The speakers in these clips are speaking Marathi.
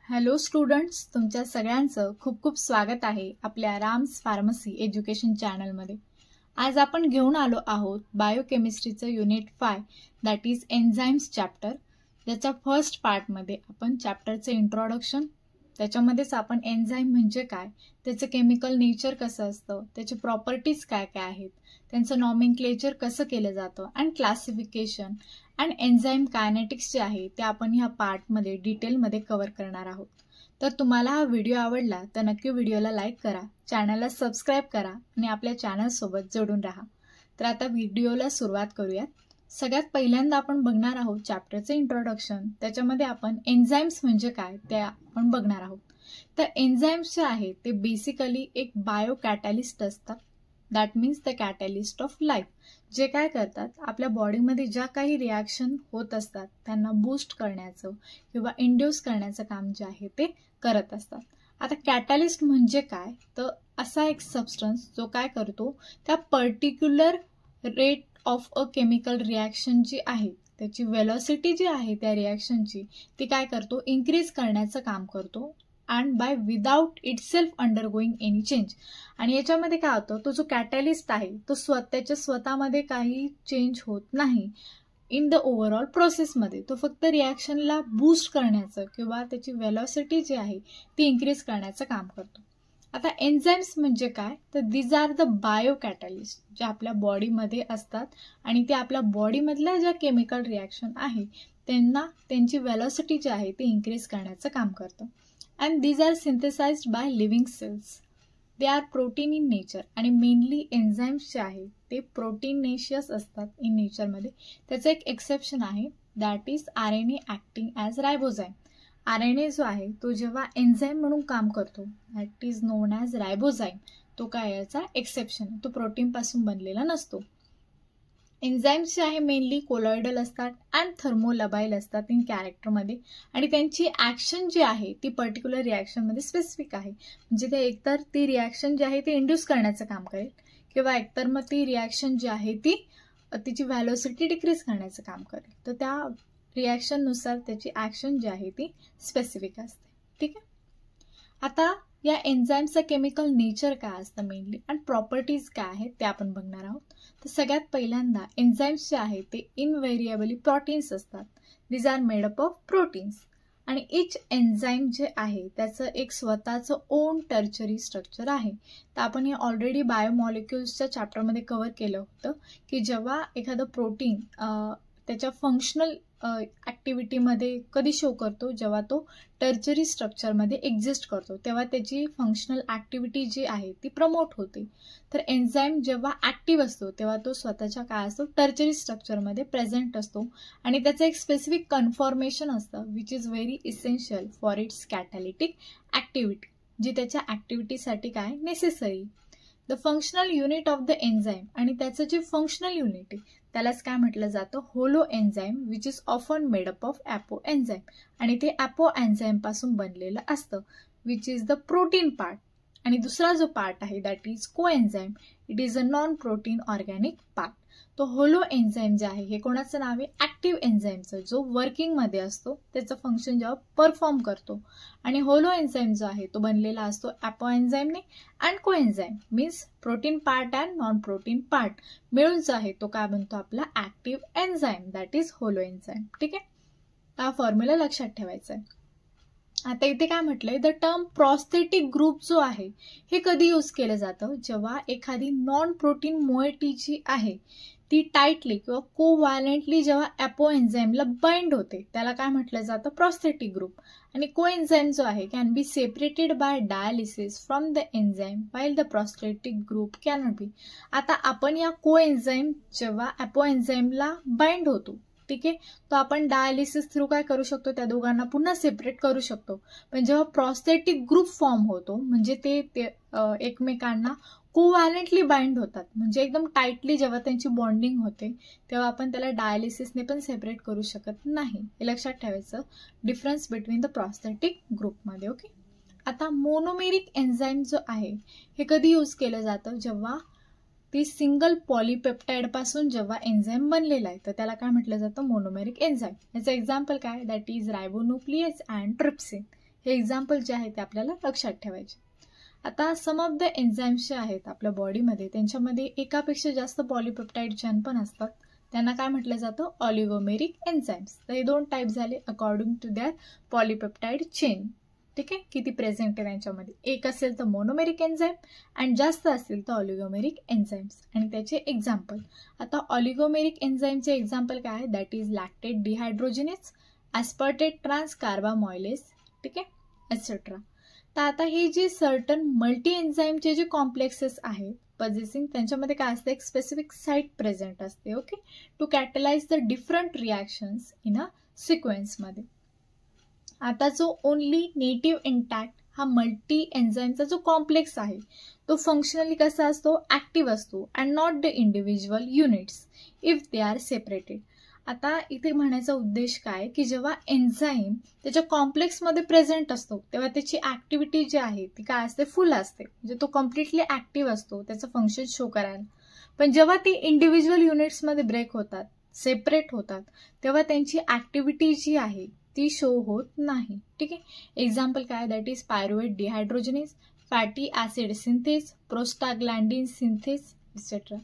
हॅलो स्टुडंट्स, तुमच्या सगळ्यांचं खूप खूप स्वागत आहे आपल्या राम्स फार्मसी एज्युकेशन चॅनलमध्ये। आज आपण घेऊन आलो आहोत बायोकेमिस्ट्रीचं unit 5 that is enzymes chapter. ज्याच्या फर्स्ट पार्टमध्ये आपण चॅप्टरचं इंट्रोडक्शन, त्याच्यामध्येच आपण एन्झाइम म्हणजे काय, त्याचं केमिकल नेचर कसं असतं, त्याचे प्रॉपर्टीज काय काय आहेत, त्यांचं नॉमेनक्लेचर कसं केलं जातं and classification and enzyme kinetics जे आहे ते आपण ह्या पार्टमध्ये डिटेलमध्ये कव्हर करणार आहोत। तर तुम्हाला हा व्हिडिओ आवडला तर नक्की व्हिडिओला लाईक करा, चॅनलला सबस्क्राईब करा आणि आपल्या चॅनलसोबत जोडून राहा। तर आता व्हिडिओला सुरुवात करूयात। सगळ्यात पहिल्यांदा आपण बघणार आहोत चॅप्टरचं इंट्रोडक्शन। त्याच्यामध्ये आपण एन्झाइम्स म्हणजे काय ते आपण बघणार आहोत। तर एन्झाइम्स जे आहे ते बेसिकली एक बायो कॅटॅलिस्ट असतात, that means the catalyst of life. जे काय करतात, आपल्या बॉडीमध्ये ज्या काही रिॲक्शन होत असतात त्यांना बूस्ट करण्याचं किंवा इंड्यूस करण्याचं काम जे आहे ते करत असतात। आता कॅटॅलिस्ट म्हणजे काय, तर असा एक सबस्टन्स जो काय करतो, त्या particular rate of a chemical reaction जी आहे त्याची वेलोसिटी जी आहे त्या रिॲक्शनची ती काय करतो, इन्क्रीज करण्याचं काम करतो and by without itself undergoing any change. आणि याच्यामध्ये काय होतं, तो जो कॅटॅलिस्ट आहे तो त्याच्या स्वतःमध्ये काही चेंज होत नाही इन द ओव्हरऑल प्रोसेसमध्ये, तो फक्त रिॲक्शनला बूस्ट करण्याचं किंवा त्याची वेलोसिटी जी आहे ती इन्क्रीज करण्याचं काम करतो। आता एन्झाइम्स म्हणजे काय, तर these are the bio catalyst जे आपल्या बॉडीमध्ये असतात आणि ते आपल्या बॉडीमधल्या ज्या केमिकल रिॲक्शन आहे त्यांना त्यांची वेलोसिटी जी आहे ती इन्क्रीज करण्याचं काम करतं। And these are synthesized by living cells, they are protein in nature. आणि मेनली एन्झाइम्स जे आहे ते प्रोटीनेशियस असतात इन नेचरमध्ये। त्याचं एक एक्सेप्शन आहे, that is RNA acting as ribozyme. RNA जो आहे तो जेव्हा एन्झाइम म्हणून काम करतो that is known as ribozyme, तो काय याचा एक्सेप्शन, तो प्रोटीनपासून बनलेला नसतो। एन्झाइम्स जे आहे मेनली कोलॉइडल असतात अँड थर्मोलबाईल असतात इन कॅरेक्टरमध्ये, आणि त्यांची ॲक्शन जी आहे ती पर्टिक्युलर रिॲक्शनमध्ये स्पेसिफिक आहे। म्हणजे ते एकतर ती रिॲक्शन जी आहे ती इंड्यूस करण्याचं काम करेल किंवा एकतर मग ती रिॲक्शन जी आहे ती तिची व्हॅलोसिटी डिक्रीज करण्याचं काम करेल। तर त्या रिॲक्शननुसार त्याची ॲक्शन जी आहे ती स्पेसिफिक असते, ठीक आहे। आता या एन्झाइम्सचं केमिकल नेचर काय असतं मेनली आणि प्रॉपर्टीज काय आहेत ते आपण बघणार आहोत। तर सगळ्यात पहिल्यांदा एन्झाइम्स जे आहे ते इनव्हेरिएबली प्रोटीन्स असतात, these are made up of proteins. आणि इच एन्झाइम जे आहे त्याचं एक स्वतःचं ओन टर्चरी स्ट्रक्चर आहे। तर आपण हे ऑलरेडी बायोमॉलिक्युल्सच्या चॅप्टरमध्ये कव्हर केलं होतं की जेव्हा एखादं प्रोटीन त्याच्या फंक्शनल ॲक्टिव्हिटीमध्ये कधी शो करतो, जेव्हा तो टर्चरी स्ट्रक्चरमध्ये एक्झिस्ट करतो तेव्हा त्याची फंक्शनल ॲक्टिव्हिटी जी आहे ती प्रमोट होते। तर एन्झाइम जेव्हा ॲक्टिव्ह असतो तेव्हा तो स्वतःच्या काय असतो, टर्चरी स्ट्रक्चरमध्ये प्रेझेंट असतो आणि त्याचं एक स्पेसिफिक कन्फॉर्मेशन असतं which is very essential for its catalytic activity, जी त्याच्या ॲक्टिव्हिटीसाठी काय necessary. The functional unit of the enzyme, आणि त्याचं जे फंक्शनल युनिट आहे त्यालाच काय म्हटलं जातं, holoenzyme which is often made up of apoenzyme. आणि ते ॲपो एन्झाइम पासून बनलेलं असतं which is the protein part. आणि दुसरा जो पार्ट आहे that is coenzyme, it is a non protein organic part. तो होलो एन्झाइम जे आहे हे कोणाचं नाव आहे, ॲक्टिव्ह एन्झाइमचं, जो वर्किंगमध्ये असतो, त्याचं फंक्शन जेव्हा परफॉर्म करतो। आणि होलो एन्झाइम जो आहे तो बनलेला असतो ॲपो एन्झाइमने and co enzyme means protein part and non protein part मिळून जो आहे तो काय बनतो आपला active enzyme, that is holo enzyme, ठीक आहे। हा फॉर्म्युला लक्षात ठेवायचा आहे। आता इथे काय म्हटलंय, द टर्म प्रॉस्थेटिक ग्रुप जो आहे हे कधी यूज केलं जातं, जेव्हा एखादी नॉन प्रोटीन मोएटी जी आहे ती टाईटली किंवा कोव्हॅलेंटली जेव्हा ॲपो एन्झाइमला बाइंड होते त्याला काय म्हटलं जातं, प्रॉस्थेटिक ग्रुप। आणि को एन्झाइम जो आहे can be separated by dialysis from the enzyme while the prosthetic group cannot be. आता आपण या को एन्झाइम जेव्हा ॲपो एन्झाइमला बाइंड होतो, ठीक आहे, तो आपण डायलिसिस थ्रू काय करू शकतो, त्या दोघांना पुन्हा सेपरेट करू शकतो। पण जेव्हा प्रॉस्थेटिक ग्रुप फॉर्म होतो म्हणजे ते एकमेकांना कोव्हॅलेंटली बाइंड होतात, म्हणजे एकदम टाईटली जेव्हा त्यांची बॉन्डिंग होते तेव्हा आपण त्याला डायलिसिसने पण सेपरेट करू शकत नाही। हे लक्षात ठेवायचं डिफरन्स बिटवीन द प्रॉस्थेटिक ग्रुपमध्ये, ओके। आता मोनोमेरिक एन्झाइम जो आहे हे कधी यूज केलं जातं, जेव्हा ती सिंगल पॉलीपेप्टाइड पासून जेव्हा एन्झाइम बनलेला आहे तर त्याला काय म्हटलं जातं, मोनोमेरिक एन्झाइम। याचं एक्झाम्पल काय, दॅट इज रायबोन्यूक्लियस अँड ट्रिप्सिन। हे एक्झाम्पल जे आहे ते आपल्याला लक्षात ठेवायचे. आता सम ऑफ द एन्झाईम्स जे आहेत आपल्या बॉडीमध्ये त्यांच्यामध्ये एकापेक्षा जास्त पॉलीपेप्टाइड चेन पण असतात. त्यांना काय म्हटलं जातं? Oligomeric enzymes. तर हे 2 टाईप झाले according to that polypeptide chain. ठीक आहे, किती प्रेझेंट आहे त्यांच्यामध्ये. एक असेल तर मोनोमेरिक एन्झाईम आणि जास्त असेल तर ऑलिगोमेरिक एन्झाईम्स. आणि त्याचे एक्झाम्पल, आता ऑलिगोमेरिक एन्झाईमचे एक्झाम्पल काय आहे? दॅट इज लॅक्टेट डिहायड्रोजिनेज, ॲस्पर्टेट ट्रान्स कार्बामॉयलेज, ठीक आहे, एटसेट्रा. तर आता हे जे सर्टन मल्टी एन्झाईमचे जे कॉम्प्लेक्सेस आहेत पजेसिंग, त्यांच्यामध्ये काय असते? एक स्पेसिफिक साईट प्रेझेंट असते. Okay, to catalyze the different reactions in a सिक्वेन्समध्ये. आता जो ओनली नेटिव्ह इंटॅक्ट हा मल्टी एन्झाईमचा जो कॉम्प्लेक्स आहे तो फंक्शनली कसा असतो? ॲक्टिव्ह असतो and not the individual units if they are separated. आता इथे म्हणायचा उद्देश काय की जेव्हा एन्झाईम त्याच्या कॉम्प्लेक्समध्ये प्रेझेंट असतो तेव्हा त्याची ॲक्टिव्हिटी जी आहे ती काय असते? फुल असते, म्हणजे तो कम्प्लिटली ॲक्टिव्ह असतो त्याचं फंक्शन शो करायला. पण जेव्हा ती इंडिव्हिज्युअल युनिट्समध्ये ब्रेक होतात, सेपरेट होतात, तेव्हा त्यांची ॲक्टिव्हिटी जी आहे ती शो होत नाही. ठीक आहे, एक्झाम्पल काय? That is pyruvate dehydrogenase, fatty acid synthase, prostaglandin synthase, etcetera.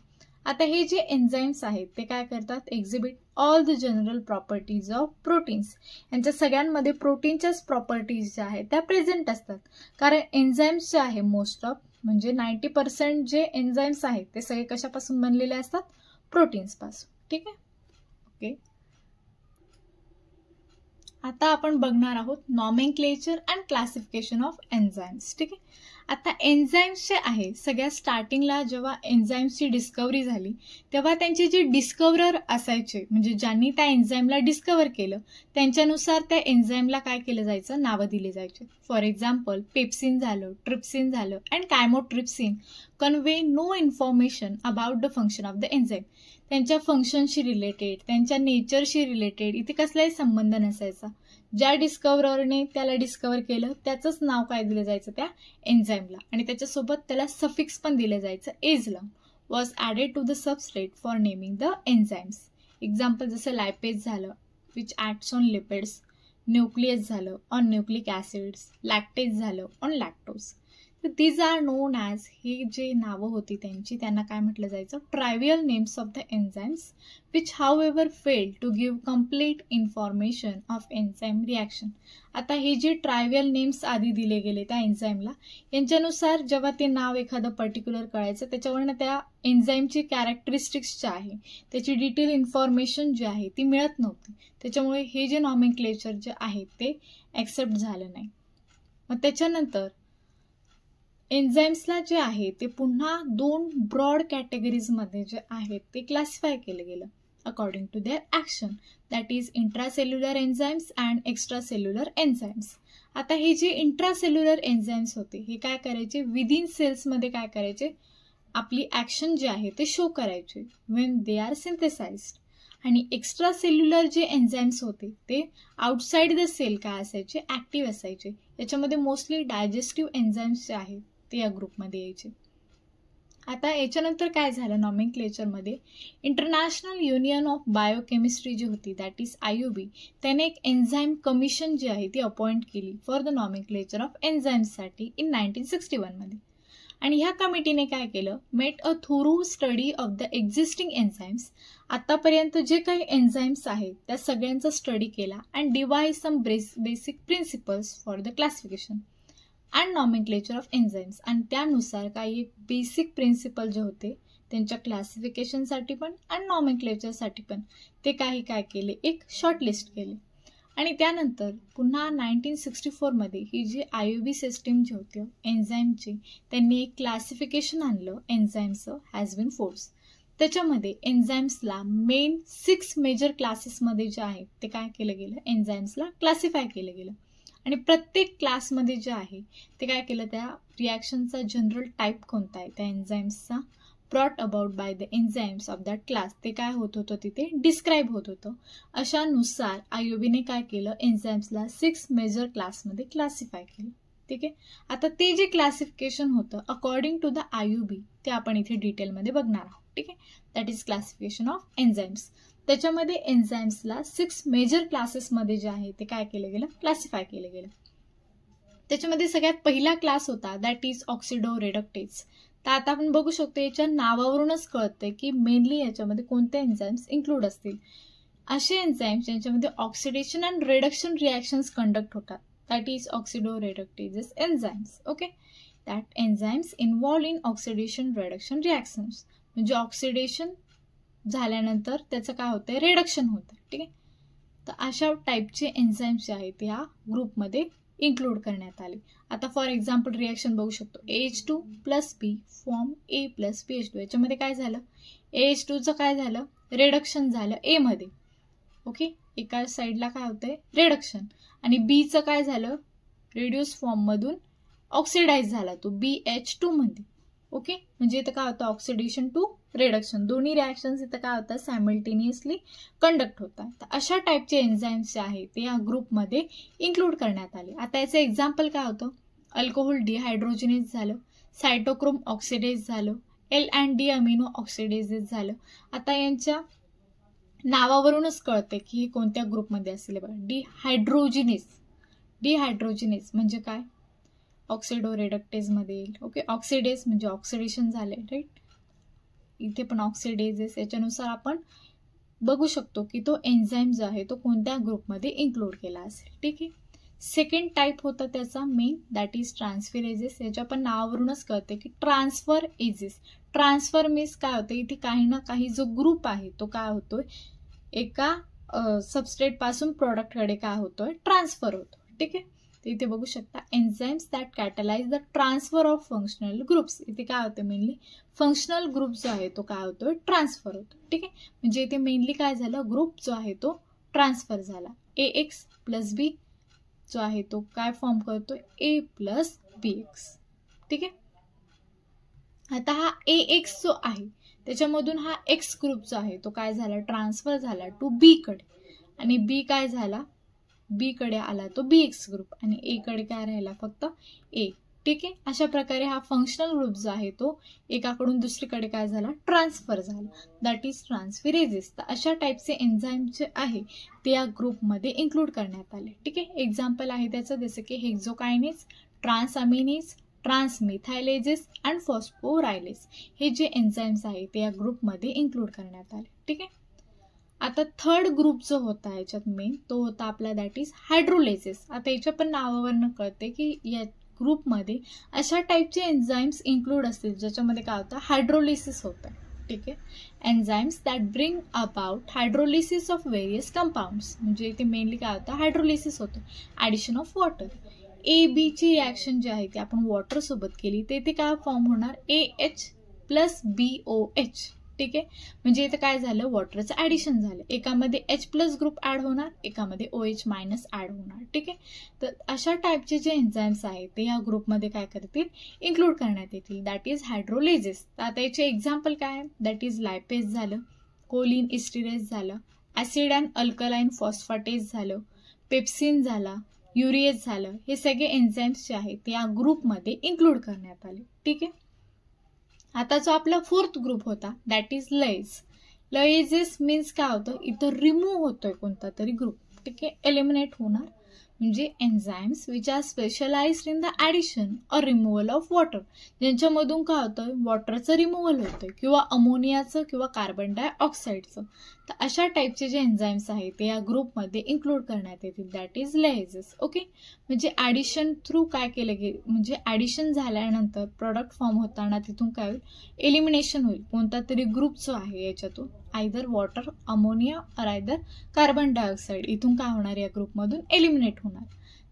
आता हे जे एन्झाईम्स आहेत ते काय करतात? Exhibit all the general properties of proteins. यांच्या सगळ्यांमध्ये प्रोटीनच्याच प्रॉपर्टीज ज्या आहेत त्या प्रेझेंट असतात. कारण एन्झाईम्स जे आहे मोस्ट ऑफ म्हणजे 90% जे एन्झाईम्स आहेत ते सगळे कशापासून बनलेले असतात? प्रोटीन्सपासून. ठीक आहे, ओके. आता आपण बघणार आहोत nomenclature and classification of enzymes. ठीक आहे, आता एन्झाईम्स जे आहे सगळ्यात स्टार्टिंगला जेव्हा एन्झाईम्सची डिस्कवरी झाली तेव्हा त्यांचे जे डिस्कवरर असायचे म्हणजे ज्यांनी त्या एन्झाईमला डिस्कवर केलं त्यांच्यानुसार त्या एन्झाईमला काय केलं जायचं? नावं दिले जायचे. फॉर एक्झाम्पल पेप्सिन झालं, ट्रिप्सिन झालं and chymotrypsin convey no information about the function of the enzyme. त्यांच्या फंक्शनशी रिलेटेड, त्यांच्या नेचरशी रिलेटेड इथे कसलाही संबंध नसायचा. ज्या डिस्कवररने त्याला डिस्कवर केलं त्याचंच नाव काय दिलं जायचं त्या एन्झाईमला आणि त्याच्यासोबत त्याला सफिक्स पण दिलं जायचं. एजला was added to the substrate for naming the enzymes. Example जसं लायपेज झालं which acts on lipids, nuclease झालं ऑन न्यूक्लिक ॲसिड्स, लॅक्टेज झालं ऑन लॅक्टोज. तर दीज आर नोन ॲज, ही जे नावं होती त्यांची त्यांना काय म्हटलं जायचं? Trivial names of the enzymes which however fail to give complete information of enzyme reaction. आता हे जे ट्रायव्हियल नेम्स आधी दिले गेले त्या एन्झाईमला यांच्यानुसार जेव्हा ते नाव एखादं पर्टिक्युलर कळायचं त्याच्यावरनं त्या एन्झाईमची कॅरेक्टरिस्टिक्स जे आहे त्याची डिटेल इन्फॉर्मेशन जी आहे ती मिळत नव्हती. त्याच्यामुळे हे जे नॉमेनक्लेचर जे आहे ते ॲक्सेप्ट झालं नाही. मग त्याच्यानंतर एन्झाईम्सला जे आहे ते पुन्हा 2 ब्रॉड कॅटेगरीजमध्ये जे आहेत ते क्लासिफाय केलं गेलं according to their action. That is intracellular enzymes and extracellular enzymes. आता हे जे इंट्रासेल्युलर एन्झाईम्स होते हे काय करायचे? विदिन सेल्समध्ये काय करायचे? आपली ॲक्शन जे आहे ते शो करायचे वेन दे आर सिंथेसाइज्ड. आणि एक्स्ट्रा सेल्युलर जे एन्झाईम्स होते ते आउटसाइड द सेल काय असायचे? ॲक्टिव्ह असायचे. याच्यामध्ये मोस्टली डायजेस्टिव्ह एन्झाईम्स जे आहेत ते या ग्रुपमध्ये यायचे. आता याच्यानंतर काय झालं नॉमेनक्लेचरमध्ये? इंटरनॅशनल युनियन ऑफ बायोकेमिस्ट्री जी होती दॅट इज IUB त्याने एक एन्झाईम कमिशन जी आहे ती अपॉइंट केली फॉर द नॉमेनक्लेचर ऑफ एन्झाईम्ससाठी इन 1961 मध्ये. आणि ह्या कमिटीने काय केलं? Made a thorough study of the existing enzymes. आतापर्यंत जे काही एन्झाईम्स आहेत त्या सगळ्यांचा स्टडी केला and divide some basic principles for the classification and nomenclature of enzymes. आणि त्यानुसार काही बेसिक प्रिन्सिपल जे होते त्यांच्या क्लासिफिकेशनसाठी पण आणि नॉमेनक्लेचरसाठी पण ते काय केले? एक शॉर्टलिस्ट केले. आणि त्यानंतर पुन्हा 1964 मध्ये ही जी IUB सिस्टीम जी होती एन्झाईमची त्यांनी एक क्लासिफिकेशन आणलं एन्झाईमचं हॅज बीन फोर्स. त्याच्यामध्ये एन्झाईम्सला मेन 6 मेजर क्लासेसमध्ये जे आहेत ते काय केलं गेलं? एन्झाईम्सला क्लासिफाय केलं गेलं. आणि प्रत्येक क्लासमध्ये जे आहे ते काय केलं? त्या रिॲक्शनचा जनरल टाईप कोणता आहे त्या एन्झाईम्सचा brought about by the enzymes of that class ते काय होत होतं तिथे डिस्क्राईब होत होतं. अशानुसार IUBने काय केलं? एन्झाईम्सला 6 मेजर क्लासमध्ये क्लासिफाय केलं. ठीक आहे, आता ते जे क्लासिफिकेशन होतं अकॉर्डिंग टू द IUB ते आपण इथे डिटेलमध्ये बघणार आहोत. ठीक आहे, that is classification of enzymes. त्याच्यामध्ये एन्झाईम्सला 6 मेजर क्लासेसमध्ये जे आहे ते काय केलं गेलं? क्लासिफाय केलं गेलं. त्याच्यामध्ये सगळ्यात पहिला क्लास होता दॅट इज ऑक्सिडो रिडक्टेज. तर आता आपण बघू शकतो याच्या नावावरूनच कळतंय की मेनली याच्यामध्ये कोणते एन्झाईम्स इन्क्लूड असतील. असे एन्झाईम्स ज्यांच्यामध्ये oxidation and reduction reactions conduct होतात that is oxidoreductases enzymes. Okay, that enzymes involve in oxidation reduction reactions. म्हणजे ऑक्सिडेशन झाल्यानंतर त्याचं काय होतंय, रिडक्शन होतं. ठीक आहे, तर अशा टाईपचे एन्झाईम्स जे आहेत या ग्रुपमध्ये इन्क्लूड करण्यात आले. आता फॉर एक्झाम्पल रिॲक्शन बघू शकतो, AH2 + B form A + BH2. याच्यामध्ये काय झालं, AH2चं काय झालं, रिडक्शन झालं A मध्ये. ओके, एका साईडला काय होतंय, रिडक्शन. आणि Bचं काय झालं, रिड्यूस फॉर्ममधून ऑक्सिडाइज झाला तो BH2 मध्ये. ओके, म्हणजे इथं काय होतं, ऑक्सिडेशन टू रिडक्शन, दोन्ही रिॲक्शन्स इथं काय होतात, सायमल्टेनियसली कंडक्ट होतात. तर अशा टाईपचे एन्झाईम्स जे आहेत ते या ग्रुपमध्ये इन्क्लूड करण्यात आले. आता याचं एक्झाम्पल काय होतं, अल्कोहोल डिहायड्रोजिनेज झालं, सायटोक्रोम ऑक्सिडेज झालं, L&D अमिनो ऑक्सिडेजेस झालं. आता यांच्या नावावरूनच कळते की हे कोणत्या ग्रुपमध्ये असले. बघा, डिहायड्रोजिनेज म्हणजे काय, ऑक्सिडो रिडक्टेज मध्ये येईल. ओके, ऑक्सिडेज म्हणजे ऑक्सिडेशन झाले, राईट. इथे पण ऑक्सिडेजेस, याच्यानुसार आपण बघू शकतो की तो एन्झाईम जो आहे तो कोणत्या ग्रुपमध्ये इन्क्लूड केला असेल. ठीक आहे, सेकंड टाईप होता त्याचा मेन दॅट इज ट्रान्सफर. याच्या पण नावावरूनच कळते की ट्रान्सफर एजेस. ट्रान्सफर मीन्स काय होतं, इथे काही ना काही जो ग्रुप आहे तो काय होतोय, एका सबस्ट्रेट पासून प्रोडक्टकडे काय होतोय, ट्रान्सफर होतो. ठीक आहे, तर इथे बघू शकता enzymes that कॅटलाइज the transfer of functional groups. इथे काय होतं, मेनली फंक्शनल ग्रुप जो आहे तो काय होतोय, ट्रान्सफर होतो. ठीक आहे, म्हणजे इथे मेनली काय झालं, ग्रुप जो आहे तो ट्रान्सफर झाला. AX + B जो आहे तो काय फॉर्म करतोय, A + BX. ठीक आहे, आता हा AX जो आहे त्याच्यामधून हा X ग्रुप जो आहे तो काय झाला, ट्रान्सफर झाला टू B कडे. आणि B काय झाला, B कडे आला तो BX ग्रुप आणि A कडे काय राहिला, फक्त A. ठीक आहे, अशा प्रकारे हा फंक्शनल ग्रुप जो आहे तो एकाकडून दुसरीकडे काय झाला, ट्रान्सफर झाला. That is transferases. तर अशा टाईपचे एन्झाईम जे आहे ते या ग्रुपमध्ये इन्क्लूड करण्यात आले. ठीक आहे, एक्झाम्पल आहे त्याचं जसं की हेक्झोकायनेज, ट्रान्सअमिनेज, ट्रान्समिथायलेजेस अँड फॉस्फोरायलेज. हे जे एन्झाईम्स आहे ते या ग्रुपमध्ये इन्क्लूड करण्यात आले. ठीक आहे, आता थर्ड ग्रुप जो होता याच्यात मेन तो होता आपला दॅट इज हायड्रोलेजेस. आता याच्या पण नावावरनं कळते की या ग्रुपमध्ये अशा टाईपचे एन्झाईम्स इन्क्लूड असतील ज्याच्यामध्ये काय होतं, हायड्रोलिसिस होतं. ठीक आहे, enzymes that bring about hydrolysis of various compounds. म्हणजे इथे मेनली काय होतं, हायड्रोलिसिस होतं, ॲडिशन ऑफ वॉटर. AB ची रिॲक्शन जी आहे ती आपण वॉटर सोबत केली तर इथे काय फॉर्म होणार, AH + BOH. ठीक आहे, म्हणजे इथे काय झालं, वॉटरचं ॲडिशन झालं. एकामध्ये H+ ग्रुप ॲड होणार, एकामध्ये OH- ॲड होणार. ठीक आहे, तर अशा टाईपचे जे एन्झाईम्स आहेत ते या ग्रुपमध्ये काय करतील, इन्क्लूड करण्यात येतील. That is hydrolases. तर आता याचे एक्झाम्पल काय, दॅट इज लायपेज झालं, कोलिन इस्टिरेज झालं, ॲसिड अँड अल्कलाइन फॉस्फाटेज झालं, पेप्सिन झाला, युरिएज झालं. हे सगळे एन्झाईम्स जे आहेत ते या ग्रुपमध्ये इन्क्लूड करण्यात आले. ठीक आहे, आता जो आपला फोर्थ ग्रुप होता दॅट इज लयेज. लयेजेस मीन्स काय होतं, इथं रिमूव्ह होतोय कोणता तरी ग्रुप. ठीक आहे, एलिमिनेट होणार. म्हणजे enzymes which are specialised in the addition or removal of water. ज्यांच्यामधून काय होतं, वॉटरचं रिमूव्हल होतं किंवा अमोनियाचं किंवा कार्बन डायऑक्साईडचं. तर अशा टाईपचे जे एन्झाईम्स आहेत ते या ग्रुपमध्ये इन्क्लूड करण्यात येतील. That is lyases. ओके, म्हणजे ॲडिशन थ्रू काय केलं गेलं, म्हणजे ॲडिशन झाल्यानंतर प्रॉडक्ट फॉर्म होताना तिथून काय होईल, एलिमिनेशन होईल. कोणता तरी ग्रुप जो आहे याच्यातून आयदर वॉटर, अमोनिया और आयदर कार्बन डायऑक्साईड इथून काय होणार, या ग्रुपमधून एलिमिनेट होणार.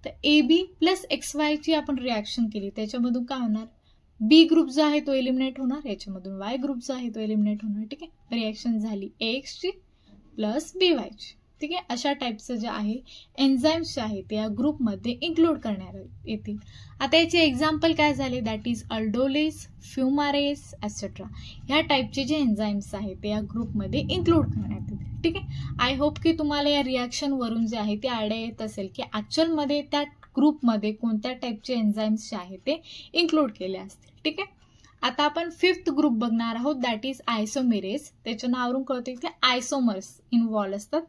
तर AB + XY ची आपण रिॲक्शन केली त्याच्यामधून काय होणार, B ग्रुप जो आहे तो एलिमिनेट होणार, याच्यामधून Y ग्रुप जो आहे तो एलिमिनेट होणार. ठीक आहे, रिॲक्शन झाली AX ची + BY ची. ठीक आहे, अशा टाईपचं जे आहे एन्झाईम्स जे आहेत ते या ग्रुपमध्ये इन्क्लूड करण्यात येतील. आता याचे एक्झाम्पल काय झाले, दॅट इज अल्डोलेज, फ्युमारेज ॲसेट्रा. ह्या टाईपचे जे एन्झाईम्स आहेत ते या ग्रुपमध्ये इन्क्लूड करण्यात येतील. ठीक आहे, आय होप की तुम्हाला या रिॲक्शनवरून जे आहे ते आयडिया येत असेल की ॲक्च्युअलमध्ये त्या ग्रुपमध्ये कोणत्या टाईपचे एन्झाईम्स जे आहेत ते इन्क्लूड केले असतील. ठीक आहे, आता आपण फिफ्थ ग्रुप बघणार आहोत दॅट इज आयसोमेरेज. त्याच्या नावावरून कळते की आयसोमर्स इन्व्हॉल्व असतात.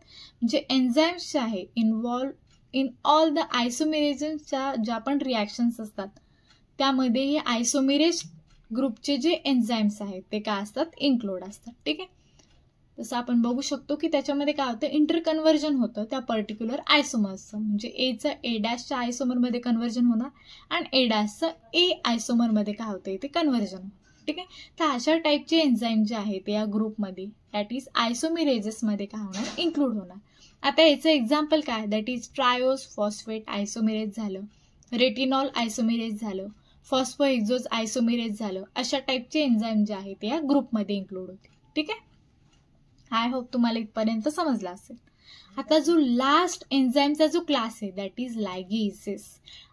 म्हणजे एन्झाईम्स जे आहे इन्व्हॉल्व इन ऑल द आयसोमेरेजच्या ज्या पण रिॲक्शन्स असतात त्यामध्ये हे आयसोमेरेज ग्रुपचे जे एन्झाईम्स आहेत ते काय असतात, इन्क्लूड असतात. ठीक आहे. तसं आपण बघू शकतो की त्याच्यामध्ये काय होतं, इंटरकन्व्हर्जन होतं त्या पर्टिक्युलर आयसोमर्सचं. म्हणजे एचं ए डॅशच्या आयसोमरमध्ये कन्व्हर्जन होणार आणि ए डॅशचं ए आयसोमरमध्ये काय होतं ते कन्व्हर्जन होतं. ठीक आहे. तर अशा टाईपचे एन्झाईम जे आहेत या ग्रुपमध्ये दॅट इज आयसोमेरेजेसमध्ये काय होणार, इन्क्लूड होणार. आता याचं एक्झाम्पल काय, दॅट इज ट्रायोज फॉस्फेट आयसोमेरेज झालं, रेटिनॉल आयसोमेरेज झालं, फॉस्फोएक्झोज आयसोमेरेज झालं. अशा टाईपचे एन्झाईम जे आहेत या ग्रुपमध्ये इन्क्लूड होते. ठीक आहे. आय होप तुम्हाला इथपर्यंत समजला असेल. आता जो लास्ट एन्झाईमचा जो क्लास आहे दॅट इज लायगेजेस.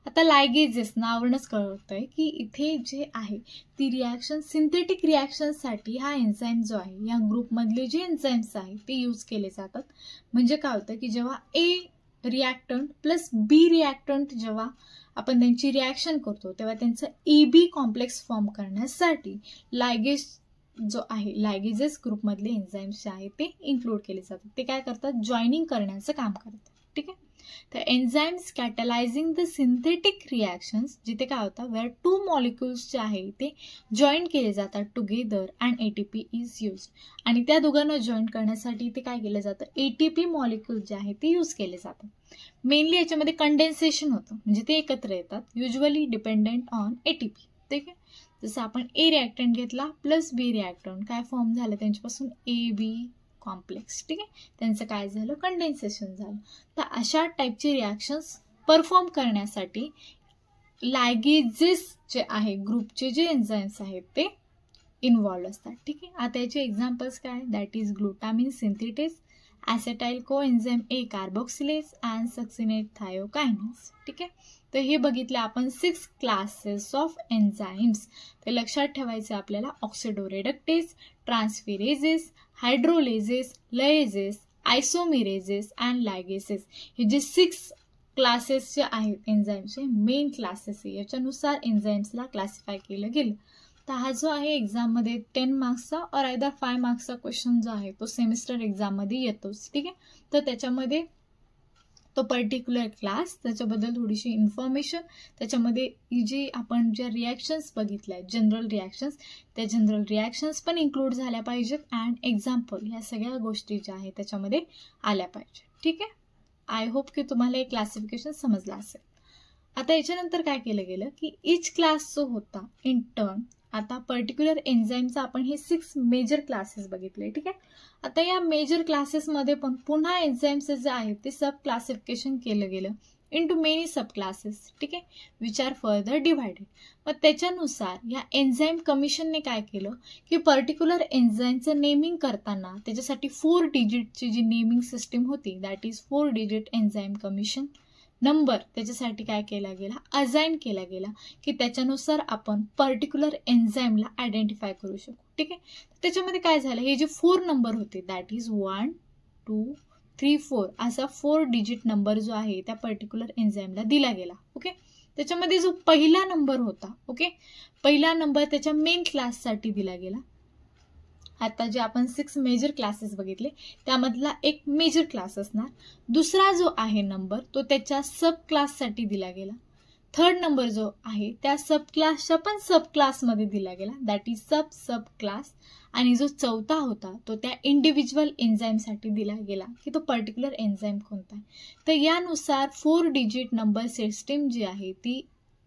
आता लायगेजेस नावावरूनच कळतंय की इथे जे आहे ती रिॲक्शन सिंथेटिक रिॲक्शनसाठी हा एन्झाईम जो आहे या ग्रुपमधले जे एन्झाईम्स आहेत ते यूज केले जातात. म्हणजे काय होतं की जेव्हा ए रिॲक्टंट प्लस बी रिॲक्टंट जेव्हा आपण त्यांची रिॲक्शन करतो तेव्हा त्यांचं EB कॉम्प्लेक्स फॉर्म करण्यासाठी लायगेज जो आहे लायगेजेस ग्रुपमधले एन्झाईम्स जे आहेत ते इन्क्लूड केले जातात. ते काय करतात, जॉईनिंग करण्याचं काम करतात. ठीक आहे. तर एन्झाईम्स कॅटलायझिंग द सिंथेटिक रिॲक्शन्स जिथे काय होतं, वेअर टू मॉलिक्युल्स जे आहे ते जॉईन केले जातात together and ATP is use. आणि त्या दोघांना जॉईन करण्यासाठी ते काय केलं जातं, ATP मॉलिक्युल जे आहे ते यूज केले जातात. मेनली याच्यामध्ये कंडेन्सेशन होतं, म्हणजे ते एकत्र येतात, युजली डिपेंडेंट ऑन ATP. ठीक आहे. जसं आपण ए रिॲक्टंट घेतला प्लस बी रिॲक्टंट काय फॉर्म झालं त्यांच्यापासून AB कॉम्प्लेक्स. ठीक आहे. त्यांचं काय झालं, कंडेन्सेशन झालं. तर अशा टाईपचे रिॲक्शन्स परफॉर्म करण्यासाठी लायगेजेस जे आहे ग्रुपचे जे एन्झाईम्स आहेत ते इन्व्हॉल्व असतात. ठीक आहे. आता याचे एक्झाम्पल्स काय, that is glutamine synthetase, acetyl coenzyme A carboxylase and succinate thiokinase. ठीक आहे. तर हे बघितले आपण 6 क्लासेस ऑफ एन्झाईम्स. ते लक्षात ठेवायचे आपल्याला, ऑक्सिडोरेडक्टेज, ट्रान्सफेरेजेस, हायड्रोलेजेस, लयेजेस, आयसोमेरेजेस अँड लायगेसेस. हे जे 6 क्लासेस जे आहेत एन्झाईम्सचे मेन क्लासेस आहे, याच्यानुसार एन्झाईम्सला क्लासिफाय केलं गेलं. तर हा जो आहे एक्झाममध्ये 10 मार्क्सचा और आयदर 5 मार्क्सचा क्वेश्चन जो आहे तो सेमिस्टर एक्झाममध्ये येतोच. ठीक आहे. तर त्याच्यामध्ये तो पर्टिक्युलर क्लास, त्याच्याबद्दल थोडीशी इन्फॉर्मेशन, त्याच्यामध्ये जे आपण ज्या रिॲक्शन्स बघितल्या आहेत जनरल रिॲक्शन्स, त्या जनरल रिॲक्शन्स पण इन्क्लूड झाल्या पाहिजेत अँड एक्झाम्पल ह्या सगळ्या गोष्टी ज्या आहेत त्याच्यामध्ये आल्या पाहिजे. ठीक आहे. आय होप की तुम्हाला हे क्लासिफिकेशन समजलं असेल. आता याच्यानंतर काय केलं गेलं की इच क्लास जो होता इन टर्न, आता पर्टिक्युलर एन्झाईमचा आपण हे 6 मेजर क्लासेस बघितले. ठीक आहे. आता या मेजर क्लासेसमध्ये पण पुन्हा एन्झाईम्स जे आहेत ते सब क्लासिफिकेशन केलं गेलं इंटू मेनी सब क्लासेस. ठीक आहे. Which are further divided. मग त्याच्यानुसार या एन्झाईम कमिशनने काय केलं की पर्टिक्युलर एन्झाईमचं नेमिंग करताना त्याच्यासाठी 4 डिजिटची जी नेमिंग सिस्टीम होती that is 4 digit enzyme commission number त्याच्यासाठी काय केला गेला, असाइन केला गेला की त्याच्यानुसार आपण पर्टिक्युलर एन्झाईमला आयडेंटिफाय करू शकू. ठीक आहे. त्याच्यामध्ये काय झालं, हे जे 4 नंबर होते दॅट इज 1, 2, 3, 4 असा 4 डिजिट नंबर जो आहे त्या पर्टिक्युलर एन्झाईमला दिला गेला. ओके. त्याच्यामध्ये जो पहिला नंबर होता, ओके, पहिला नंबर त्याच्या मेन क्लाससाठी दिला गेला. आता जे आपण 6 मेजर क्लासेस बघितले त्यामधला एक मेजर क्लास असणार. दुसरा जो आहे नंबर तो त्याच्या सब क्लाससाठी दिला गेला. थर्ड नंबर जो आहे त्या सब क्लासच्या पण सब क्लासमध्ये दिला गेला दॅट इज सब क्लास. आणि जो चौथा होता तो त्या इंडिव्हिज्युअल एन्झाईमसाठी दिला गेला की तो पर्टिक्युलर एन्झाईम कोणता आहे. तर यानुसार 4 डिजिट नंबर सिस्टीम जी आहे ती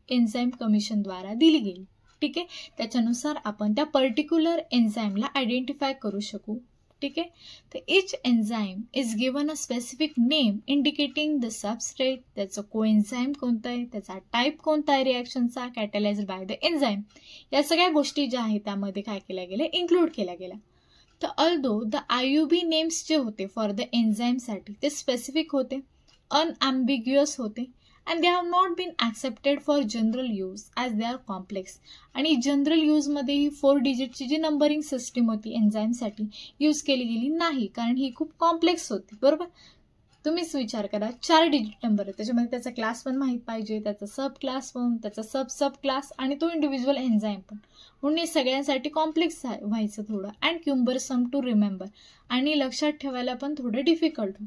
एन्झाईम कमिशनद्वारा दिली गेली. ठीक आहे. त्याच्यानुसार आपण त्या पर्टिक्युलर एन्झाईमला आयडेंटिफाय करू शकू. ठीक आहे. तर each enzyme is given a specific name indicating the substrate, त्याचं कोएन्झाईम कोणतं आहे, त्याचा टाईप कोणता आहे रिॲक्शनचा, कॅटलाइज्ड बाय द एन्झाईम. या सगळ्या गोष्टी ज्या आहेत त्यामध्ये काय केल्या गेल्या, इन्क्लूड केल्या गेल्या. तर ऑल्दो द IUB नेम्स जे होते फॉर द एन्झाईमसाठी ते स्पेसिफिक होते, अनअम्बिग्युअस होते and they have not been accepted for general use as they are complex. आणि जनरल यूजमध्ये ही 4 डिजिटची जी नंबरिंग सिस्टीम होती एन्झाईमसाठी यूज केली गेली नाही कारण ही खूप कॉम्प्लेक्स होती. बरोबर. तुम्हीच विचार करा, 4 डिजिट नंबर आहे, त्याच्यामध्ये त्याचा क्लास पण माहीत पाहिजे, त्याचा सब क्लास पण, त्याचा सब क्लास आणि तो इंडिव्हिज्युअल एन्झाईम पण. म्हणून हे सगळ्यांसाठी कॉम्प्लेक्स व्हायचं थोडं अँड क्युम्बरसम टू रिमेंबर आणि लक्षात ठेवायला पण थोडं डिफिकल्ट.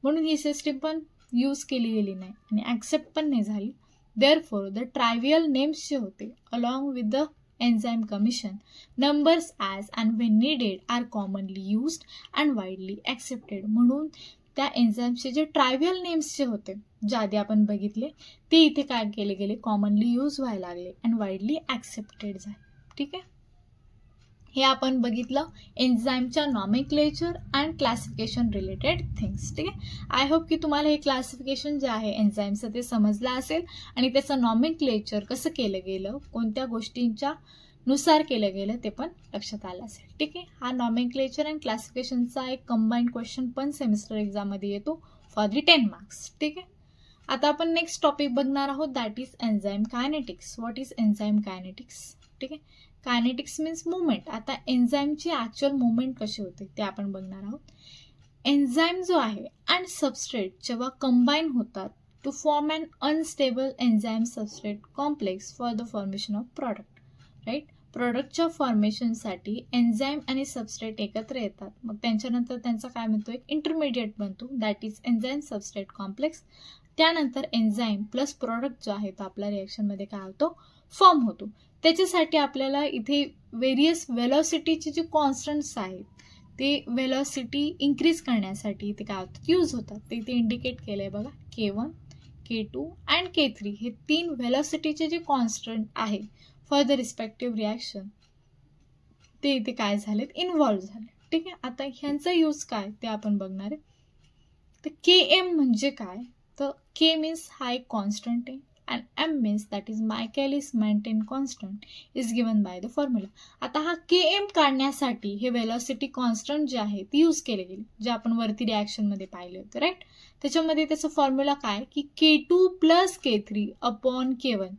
म्हणून ही सिस्टीम पण यूज केली गेली नाही आणि ॲक्सेप्ट पण नाही झाली. देअरफॉर द ट्रायव्हियल नेम्स जे होते along with the enzyme commission numbers as and when needed are commonly used and widely accepted. म्हणून त्या एन्झाईम्सचे जे ट्रायव्हियल नेम्स जे होते जे आधी आपण बघितले ते इथे काय केले गेले, कॉमनली यूज व्हायला लागले अँड वाईडली ॲक्सेप्टेड झाले. ठीक आहे, हे आपण बघितलं एन्झाईमच्या nomenclature and classification related things. ठीक आहे, आय होप की तुम्हाला हे क्लासिफिकेशन जे आहे एन्झाईमचं ते समजलं असेल आणि त्याचं नॉमेनक्लेचर कसं केलं गेलं, कोणत्या गोष्टींच्या नुसार केलं गेलं ते पण लक्षात आलं असेल. ठीक आहे, हा नॉमेनक्लेचर अँड क्लासिफिकेशनचा एक कंबाईंड क्वेश्चन पण सेमिस्टर एक्झाममध्ये येतो फॉर दी 10 मार्क्स. ठीक आहे, आता आपण नेक्स्ट टॉपिक बघणार आहोत that is enzyme kinetics. What is enzyme kinetics? ठीक आहे, कायनेटिक्स मीन्स मुवमेंट. आता एन्झाईमची ॲक्च्युअल मुवमेंट कशी होते ते आपण बघणार आहोत. एन्झाईम जो आहे अँड सबस्ट्रेट जेव्हा कंबाईन होतात to form an unstable enzyme substrate complex for the formation of product. Right, प्रोडक्टच्या फॉर्मेशनसाठी एन्झाईम आणि सबस्ट्रेट एकत्र येतात. मग त्यांच्यानंतर त्यांचा काय म्हणतो, एक इंटरमिडिएट बनतो that is enzyme substrate complex. त्यानंतर एन्झाईम प्लस प्रोडक्ट जो आहे तो आपल्या रिॲक्शनमध्ये काय होतो, फॉर्म होतो. त्याच्यासाठी आपल्याला इथे व्हेरियस वेलॉसिटीचे जे कॉन्स्टंट्स आहेत ते वेलॉसिटी इन्क्रीज करण्यासाठी ते काय होतात, यूज होतात. ते इथे इंडिकेट केलं आहे बघा, K1, K2 अँड K3 हे 3 वेलॉसिटीचे जे कॉन्स्टंट आहे फॉर द रिस्पेक्टिव्ह रिॲक्शन ते इथे काय झालेत, इन्व्हॉल्व झाले. ठीक आहे, आता ह्यांचा यूज काय ते आपण बघणार आहे. तर Km म्हणजे काय, तर K मीन्स हा एक कॉन्स्टंट आहे and M means that is Michaelis Menten constant is given by the formula. आता हा Km काढण्यासाठी हे वेलॉसिटी कॉन्स्टंट जे आहे ते यूज केले गेले जे आपण वरती रिॲक्शनमध्ये पाहिले होते. राईट, त्याच्यामध्ये त्याचा फॉर्म्युला काय की K2 plus K3 upon K1.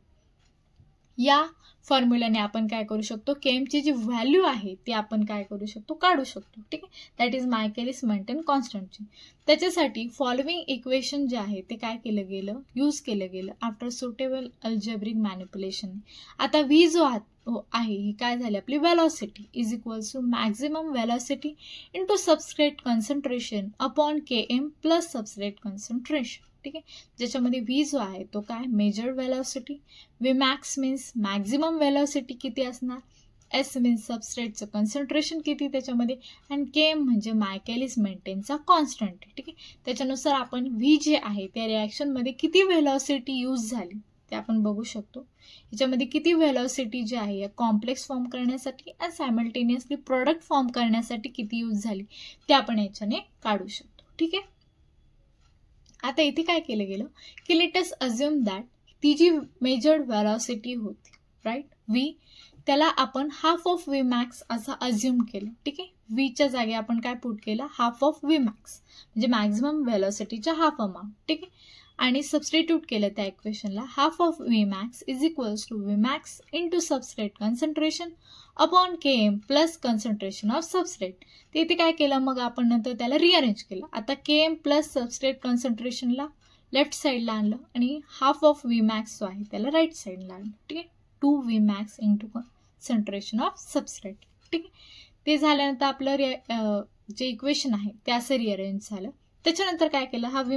या फॉर्म्युलाने आपण काय करू शकतो, केमची जी व्हॅल्यू आहे ती आपण काय करू शकतो, काढू शकतो. ठीक आहे, दॅट इज मायकेलिस मेंटेन कॉन्स्टंटची. त्याच्यासाठी फॉलोइंग इक्वेशन जे आहे ते काय केलं गेलं, यूज केलं गेलं आफ्टर सुटेबल अल्जेब्रिक मॅनिप्युलेशन. आता व्ही जो आहे ही काय झाली, आपली velocity is equals to maximum velocity into substrate concentration upon Km plus substrate concentration. ठीक आहे, ज्याच्यामध्ये व्ही जो आहे तो काय, measured velocity, V max means maximum velocity किती असणार, एस मीन्स सबस्ट्रेटचं कॉन्सन्ट्रेशन किती त्याच्यामध्ये, अँड Km म्हणजे मायकेलिस मेंटेनचा कॉन्स्टंट. ठीक आहे, त्याच्यानुसार आपण व्ही जे आहे त्या रिॲक्शनमध्ये किती वेलॉसिटी यूज झाली ते आपण बघू शकतो. याच्यामध्ये किती वेलॉसिटी जी आहे या कॉम्प्लेक्स फॉर्म करण्यासाठी आणि सायमल्टेनियसली प्रोडक्ट फॉर्म करण्यासाठी किती यूज झाली ते आपण याच्याने काढू शकतो. ठीक आहे, आता इथे काय केलं गेलं की लेट अस अज्युम दॅट ती जी मेजर्ड वेलॉसिटी होती, राईट, व्ही, त्याला आपण हाफ ऑफ व्ही मॅक्स असं अज्युम केलं. ठीक आहे, व्हीच्या जागी आपण काय पुट केलं, हाफ ऑफ व्ही मॅक्स म्हणजे मॅक्झिमम वेलॉसिटीच्या हाफ अमाऊंट. ठीक आहे, आणि सबस्टिट्यूट केलं त्या इक्वेशनला, half of V max is equals to V max into substrate concentration upon Km plus concentration of substrate. ते इथे काय केलं, मग आपण नंतर त्याला रिअरेंज केलं. आता Km प्लस सबस्ट्रेट कॉन्सन्ट्रेशनला लेफ्ट साईडला आणलं आणि हाफ ऑफ व्ही मॅक्स जो आहे त्याला राईट साईडला आणलं. ठीक आहे, 2 V max into concentration of substrate. ठीक आहे, ते झाल्यानंतर आपलं जे इक्वेशन आहे ते असं रिअरेंज झालं. त्याच्यानंतर काय केलं, हा व्ही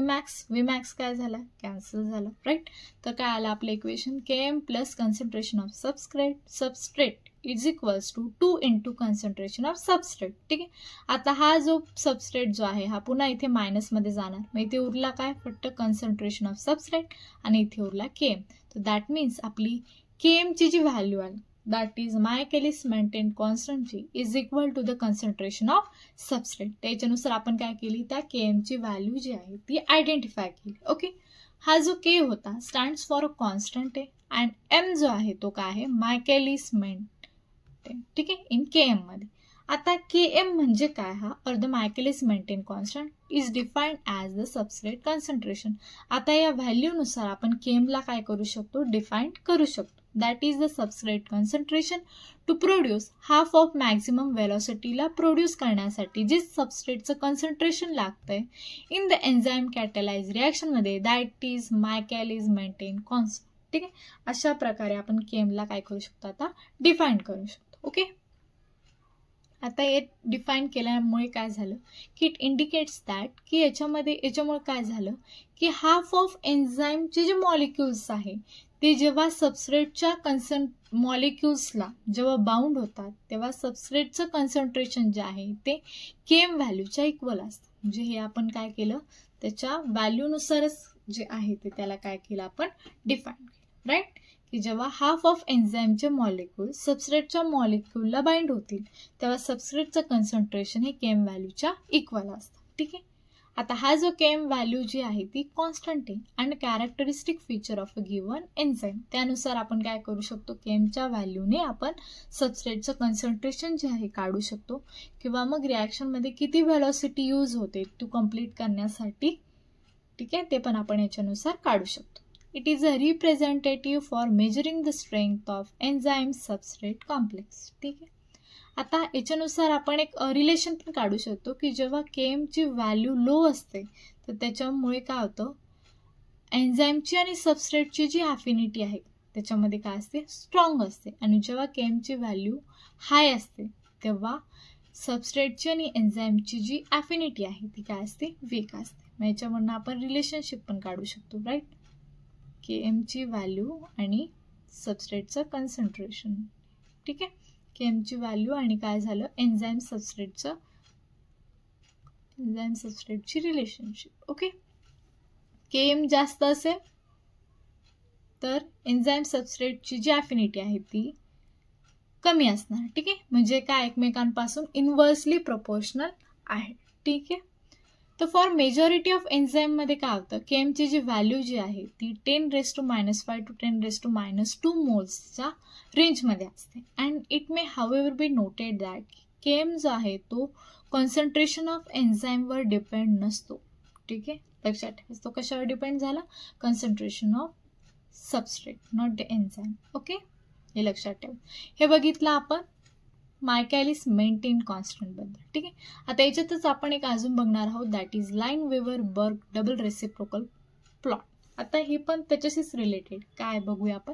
मॅक्स काय झाला, कॅन्सल झाला. राईट, तर काय आलं आपलं equation, Km plus concentration of substrate is equals to 2 into concentration of substrate. ठीक आहे, आता हा जो सबस्ट्रेट जो आहे हा पुन्हा इथे मायनसमध्ये जाणार. मग इथे उरला काय, फक्त कॉन्सन्ट्रेशन ऑफ सबस्ट्रेट आणि इथे उरला Km. तर दॅट मीन्स आपली Kmची जी व्हॅल्यू आहे दॅट इज मायकेलिस मेंटेन कॉन्स्टंटची is equal to the concentration of substrate. त्याच्यानुसार आपण काय केली, त्या Kmची व्हॅल्यू जी आहे ती आयडेंटिफाय केली. ओके, हा जो K होता स्टँड्स फॉर अ कॉन्स्टंट आहे अँड M जो आहे तो काय आहे, मायकेलिस मेंटेन. ठीक आहे, इन Km मध्ये. आता Km म्हणजे काय, हा और the Michaelis Menten constant is defined as the substrate concentration. आता या व्हॅल्यूनुसार आपण Kmला काय करू शकतो, डिफाईन करू शकतो. That is the substrate concentration to produce half of maximum वेलॉसिटीला प्रोड्यूस करण्यासाठी जे सबस्ट्रेटचं कॉन्सन्ट्रेशन लागतंय इन द एन्झाईम कॅटलाइज रिॲक्शनमध्ये that is Michaelis Menten constant. ठीक आहे, अशा प्रकारे आपण Kmला काय करू शकतो, आता डिफाईन करू शकतो. ओके, आता हे डिफाईन केल्यामुळे काय झालं की इट इंडिकेट्स दॅट की याच्यामुळे काय झालं की हाफ ऑफ एन्झाईमचे जे मॉलिक्युल्स आहे ते जेव्हा सबस्ट्रेटच्या मॉलिक्युल्सला जेव्हा बाउंड होतात तेव्हा सबस्ट्रेटचं कन्सन्ट्रेशन जे आहे ते केम व्हॅल्यूच्या इक्वल असतं. म्हणजे हे आपण काय केलं त्याच्या व्हॅल्यूनुसारच जे आहे ते त्याला काय केलं आपण डिफाईन केलं, राईट. की जेव्हा हाफ ऑफ एन्झाईमचे मॉलिक्यूल सबस्ट्रेटच्या मॉलिक्यूलला बाइंड होतील तेव्हा सबस्ट्रेटचं कन्सन्ट्रेशन हे केम व्हॅल्यूच्या इक्वल असतं. ठीक आहे. आता हा जो केम व्हॅल्यू जी आहे ती कॉन्स्टंट आहे आणि characteristic feature of a given enzyme. त्यानुसार आपण काय करू शकतो केमच्या व्हॅल्यूने आपण सबस्ट्रेटचं कन्सन्ट्रेशन जे आहे काढू शकतो किंवा मग रिॲक्शनमध्ये किती व्हेलॉसिटी यूज होते टू कंप्लीट करण्यासाठी. ठीक आहे. ते पण आपण याच्यानुसार काढू शकतो. It is a representative for measuring the strength of enzyme substrate complex. ठीक आहे. आता याच्यानुसार आपण एक रिलेशन पण काढू शकतो की जेव्हा केमची व्हॅल्यू लो असते तर त्याच्यामुळे काय होतं एन्झाईमची आणि सबस्ट्रेटची जी अफिनिटी आहे त्याच्यामध्ये काय असते स्ट्रॉंग असते आणि जेव्हा केमची व्हॅल्यू हाय असते तेव्हा सबस्ट्रेटची आणि एन्झाईमची जी अफिनिटी आहे ती काय असते वीक असते. मग याच्यावरनं आपण रिलेशनशिप पण काढू शकतो, राईट. केमची व्हॅल्यू आणि सबस्ट्रेटचं कन्सन्ट्रेशन. ठीक आहे. केमची व्हॅल्यू आणि काय झालं एन्झाईम सबस्ट्रेटची रिलेशनशिप. ओके. केम जास्त असेल तर एन्झाईम सबस्ट्रेटची जी अफिनिटी आहे ती कमी असणार. ठीक आहे. म्हणजे काय एकमेकांपासून इनव्हर्सली प्रोपोर्शनल आहे. ठीक आहे. तर फॉर मेजॉरिटी ऑफ एन्झाईम मध्ये काय होतं केमची जी व्हॅल्यू जी आहे ती 10⁻⁵ to 10⁻² मोल्सच्या रेंजमध्ये असते. And it may however be noted that केम जो आहे तो कॉन्सन्ट्रेशन ऑफ एन्झाईमवर डिपेंड नसतो. ठीक आहे. लक्षात ठेवायचं. तो कशावर डिपेंड झाला concentration of substrate not the enzyme. Okay. हे लक्षात ठेवा. हे बघितलं आपण मायकॅलिस मेंटेन कॉन्स्टंट बद्दल. ठीक आहे. आता याच्यातच आपण एक अजून बघणार आहोत that is Lineweaver Burk double reciprocal plot. आता हे पण त्याच्याशीच रिलेटेड काय बघूया आपण.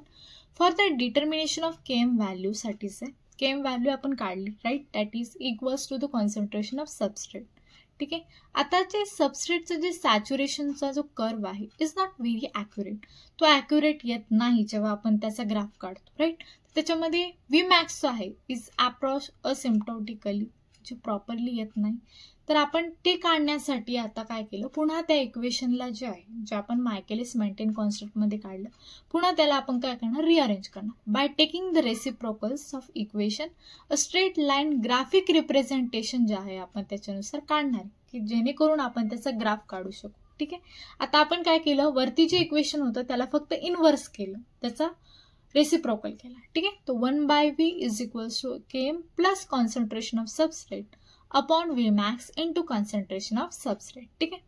For the determination of K M value साठीच आहे. केम व्हॅल्यू आपण काढली, right. That is equals to the concentration of substrate. ठीक आहे. आता जे सबस्ट्रेटचं जे सॅच्युरेशनचा जो कर्व आहे इज नॉट व्हेरी ॲक्युरेट. तो ॲक्युरेट येत नाही जेव्हा आपण त्याचा ग्राफ काढतो, राईट. त्याच्यामध्ये व्ही मॅक्स जो आहे इज अप्रॉच असिम्प्टॉटिकली जे प्रॉपरली येत नाही. तर आपण ते काढण्यासाठी आता काय केलं पुन्हा त्या इक्वेशनला जे आहे जे आपण मायकेलिस मेंटेन कॉन्स्टंटमध्ये काढलं पुन्हा त्याला आपण काय करणार रिअरेंज करणार by taking the reciprocals of equation a straight line graphic representation जे आहे आपण त्याच्यानुसार काढणार की जेणेकरून आपण त्याचा ग्राफ काढू शकू. ठीक आहे. आता आपण काय केलं वरती जे इक्वेशन होतं त्याला फक्त इनव्हर्स केलं त्याचा रेसिप्रोकल केला. ठीक आहे. तो 1/v is equals to Km plus concentration of substrate upon V max into concentration of substrate. ठीक आहे.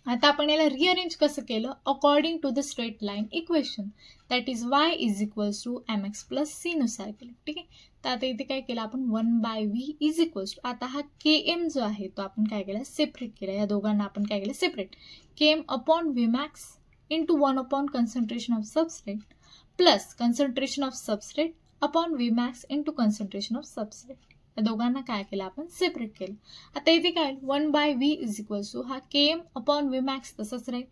आता आपण याला रिअरेंज कसं केलं according to the straight line equation that is y is equals to mx plus c नुसार केलं. ठीक आहे. तर आता इथे काय केलं आपण 1/v इज इक्वल्स टू आता हा km जो आहे तो आपण काय केला सेपरेट केला. या दोघांना आपण काय केलं separate came upon V max into 1 upon concentration of substrate plus concentration of substrate upon V max into concentration of substrate. या दोघांना काय केलं आपण सेपरेट केलं. आता इथे काय 1/v इज इक्वल्स टू हा केम अपॉन व्ही मॅक्स तसंच राहील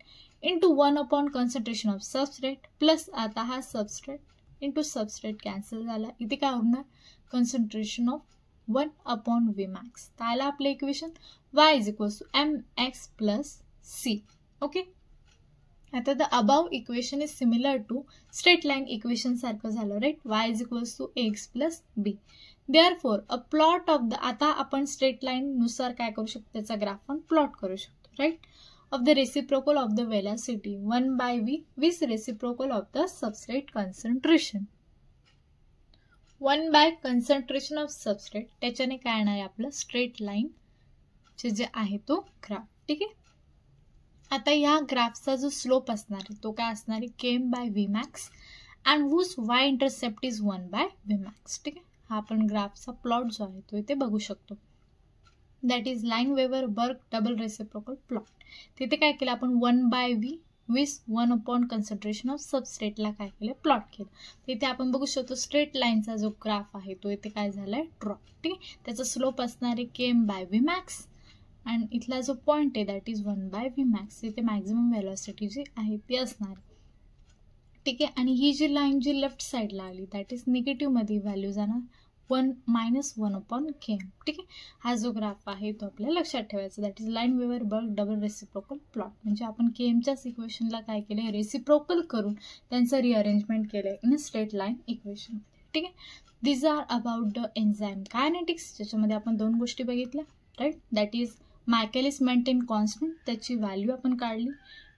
into 1 upon concentration of substrate plus आता हा सबस्ट्रेट इंटू सबस्ट्रेट कॅन्सल झाला. इथे काय होणार concentration of 1 upon V max. त्याला आपलं equation y is equals to mx plus c. Okay. आता the above equation is similar to straight line equation सारखं झालं, right. y is equals to ax plus b. Therefore a plot of the आता आपण स्ट्रेट लाईन नुसार काय करू शकतो त्याचा ग्राफ पण प्लॉट करू शकतो, right. Of the reciprocal of the velocity 1/v with reciprocal of the substrate concentration 1 by concentration of substrate त्याच्याने काय येणार आहे आपलं स्ट्रेट लाईन जे आहे तो ग्राफ. ठीक आहे. आता या ग्राफचा जो स्लोप असणार आहे तो काय असणार आहे came by V max and whose Y intercept is 1/v max. ठीक आहे. हा आपण ग्राफचा प्लॉट जो आहे तो इथे बघू शकतो. That is Lineweaver Burk double reciprocal plot. तिथे काय केलं आपण 1/v विथ 1 कॉन्सन्ट्रेशन ऑफ सबस्ट्रेटला काय केलं, प्लॉट केलं. तर इथे आपण बघू शकतो स्ट्रेट लाईनचा जो ग्राफ आहे तो इथे काय झालाय, ड्रॉप. ठीक आहे, त्याचा स्लोप असणार आहे Km/Vmax आणि इथला जो पॉईंट आहे दॅट इज 1/Vmax. इथे मॅक्झिमम व्हेलॉसिटी जी आहे ती असणार आहे. ठीक आहे, आणि ही जी लाईन जी लेफ्ट साईडला आली दॅट इज निगेटिव्ह मध्ये व्हॅल्यू जाणार 1-1/Km. ठीक आहे, हा जो ग्राफ आहे तो आपल्याला लक्षात ठेवायचा. That is Lineweaver Burk double reciprocal plot. म्हणजे आपण केमच्याच इक्वेशनला काय केलं, रेसिप्रोकल करून त्यांचं रिअरेंजमेंट केलंय in a straight line equation. ठीक आहे, these are about the enzyme kinetics, ज्याच्यामध्ये आपण 2 गोष्टी बघितल्या. Right, that is Michaelis Menten constant, त्याची व्हॅल्यू आपण काढली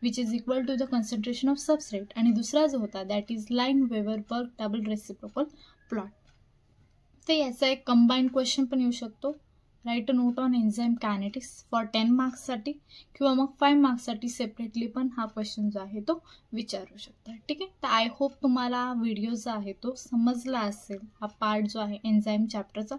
which is equal to the concentration of substrate. आणि दुसरा जो होता that is Lineweaver Burk double reciprocal plot. तर याचा एक कंबाईंड क्वेश्चन पण येऊ शकतो. Write a note on enzyme kinetics for 10 मार्क्ससाठी किंवा मग 5 मार्क्ससाठी सेपरेटली पण हा क्वेश्चन जो आहे तो विचारू शकता. ठीक आहे, तर आय होप तुम्हाला व्हिडिओ जो आहे तो समजला असेल, हा पार्ट जो आहे एन्झाईम चॅप्टरचा.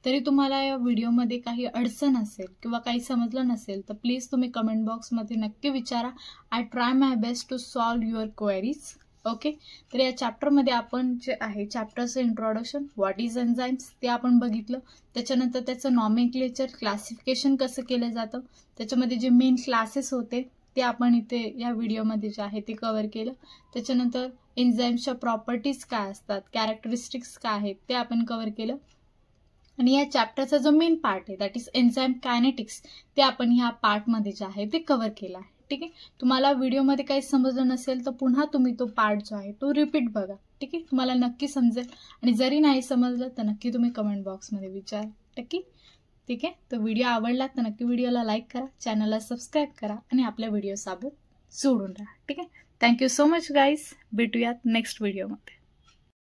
तरी तुम्हाला या व्हिडिओमध्ये काही अडचण असेल किंवा काही समजलं नसेल तर प्लीज तुम्ही कमेंट बॉक्समध्ये नक्की विचारा. I try my best to solve your queries. Okay, तर या चॅप्टरमध्ये आपण जे आहे चॅप्टरचं इंट्रोडक्शन, व्हॉट इज एन्झाईम्स ते आपण बघितलं. त्याच्यानंतर त्याचं नॉमेनक्लेचर, क्लासिफिकेशन कसं केलं जातं, त्याच्यामध्ये जे मेन क्लासेस होते ते आपण इथे या व्हिडिओमध्ये जे आहे ते कव्हर केलं. त्याच्यानंतर एन्झाईम्सच्या प्रॉपर्टीज काय असतात, कॅरेक्टरिस्टिक्स काय आहेत ते आपण कव्हर केलं. आणि या चॅप्टरचा जो मेन पार्ट आहे दॅट इज एन्झाईम कायनेटिक्स ते आपण ह्या पार्टमध्ये जे आहे ते कव्हर केलं आहे. ठीक आहे, तुम्हाला व्हिडिओमध्ये काही समजलं नसेल तर पुन्हा तुम्ही तो पार्ट जो आहे तो रिपीट बघा. ठीक आहे, तुम्हाला नक्की समजेल. आणि जरी नाही समजलं तर नक्की तुम्ही कमेंट बॉक्समध्ये विचार. ठीक आहे, तर व्हिडिओ आवडला तर नक्की व्हिडिओला लाईक करा, चॅनलला सबस्क्राईब करा आणि आपल्या व्हिडिओसोबत जोडून राहा. ठीक आहे, थँक्यू सो मच गाईज. भेटूयात नेक्स्ट व्हिडिओमध्ये.